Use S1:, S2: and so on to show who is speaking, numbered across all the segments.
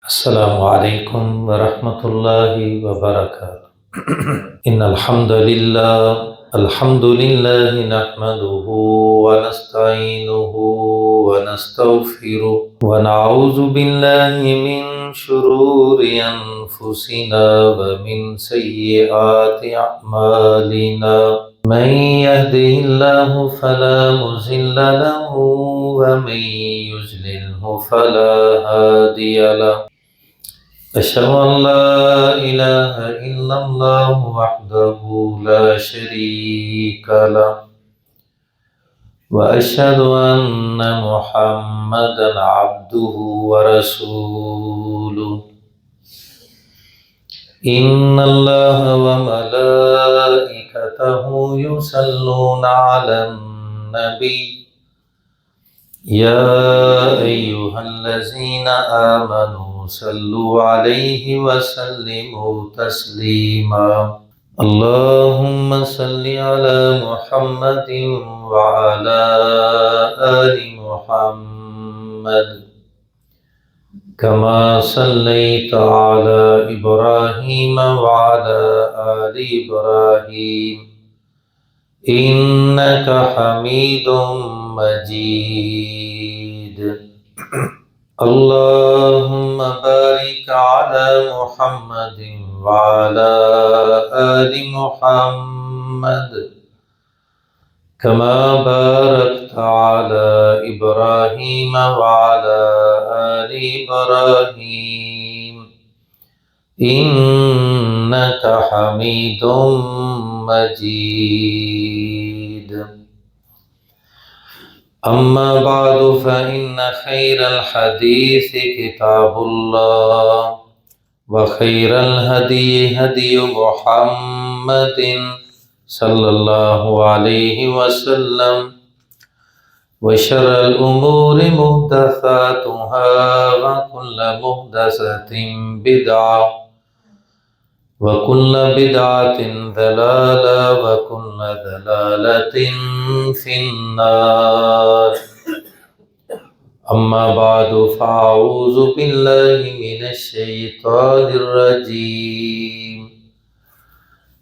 S1: अस्सलामु अलैकुम वरहमतुल्लाहि वबरकातुहू। इन्नल हम्दुलिल्लाहि नहमदुहु व नस्तईनुहु व नस्तगफिरुहु व नऊज़ु बिल्लाहि मिन शुरूरि अनफुसिना व मिन सय्यिआति अअमालिना। मन यहदिहिल्लाहु फला मुज़िल्ल लहु व मन युज़्लिल्हु फला हादिय लहु। अशहदु अन ला इलाहा इल्लल्लाहु वहदहु ला शरीक लहु व अशहदु अन्न मुहम्मदन अब्दुहु व रसूलुहु। इन्नल्लाहा व मलाइकतहु युसल्लूना अलन नबी या अय्युहल्लज़ीना आमनू सल्लु अलैहि व सल्लिमू तस्लीमा। अल्लाहुम्मा सल्लि अला मुहम्मदिन व अला आलि मुहम्मद कमा सल्लैता अला इब्राहीम व अला आलि इब्राहीम इन्नका हमीदुम मजीद। अल्लाहुम्मा बारिक अला मुहम्मदिन व अला आलि मुहम्मद कमा बारकता अला इब्राहीम व अला आलि इब्राहीम इन्नका हमीदुम मजीद। अम्मा बादु फ़इन्न खैरल हदीस किताबुल्लाह व खैरल हदी हदी मुहम्मदिन सल्लल्लाहु अलैहि वसल्लम व शर्रल उमूरि मुहदसातुहा व कुल्लु मुहदसतिन बिदअह व कुल्लु बिदअतिन ज़लाला व कुल्लु ज़लालतिन फिन्नार। अम्मा बादु फ़अऊज़ु बिल्लाहि मिनश शैतानिर रजीम।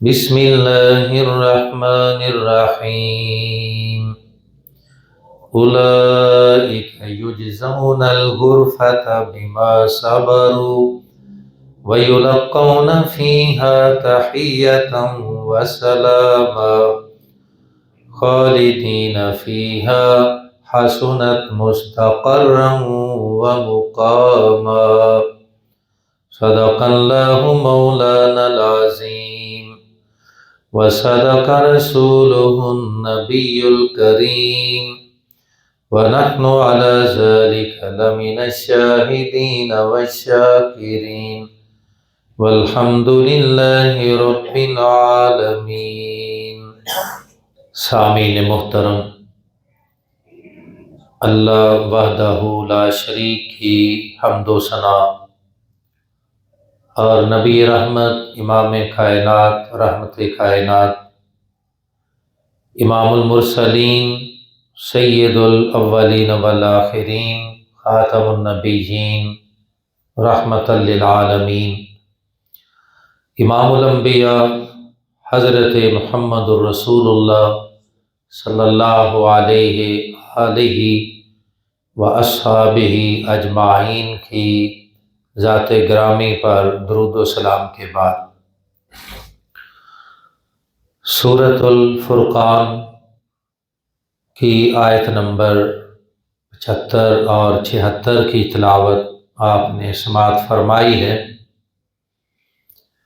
S1: बिस्मिल्लाहिर रहमानिर रहीम। उलाइका युजज़ौनल गुरफ़ता बिमा सबरू व युलक़ौना फ़ीहा तहिय्यतन व सलामा ख़ालिदीना फ़ीहा हसुनत मुस्तक़र्रन व मुक़ामा। सदक़ल्लाहु मौलानल अज़ीम व सदक़ रसूलुहुन नबियुल करीम व नहनु अला ज़ालिका लमिनश शाहिदीन वश्शाकिरीन वल्हम्दुलिल्लाहि रब्बिल आलमीन। सामीन मोहतरम, अल्लाह वहदहु ला शरीक की हम्दो सना और नबी रहमत इमाम कायनात रहमत कायनात इमामुल मुरसलीन सय्यदुल अव्वलीन वल आखिरीन खातमुन नबिय्यीन रहमतल लिल आलमीन इमामुल अंबिया हज़रत मुहम्मदुर रसूलुल्लाह सल्लल्लाहु अलैहि व अस्हाबिही अजमाइन की ज़ाते ग्रामी पर दुरूद व सलाम के बाद सूरतुल फुरक़ान की आयत नंबर 75 और 76 की तिलावत आपने समाअत फरमाई है।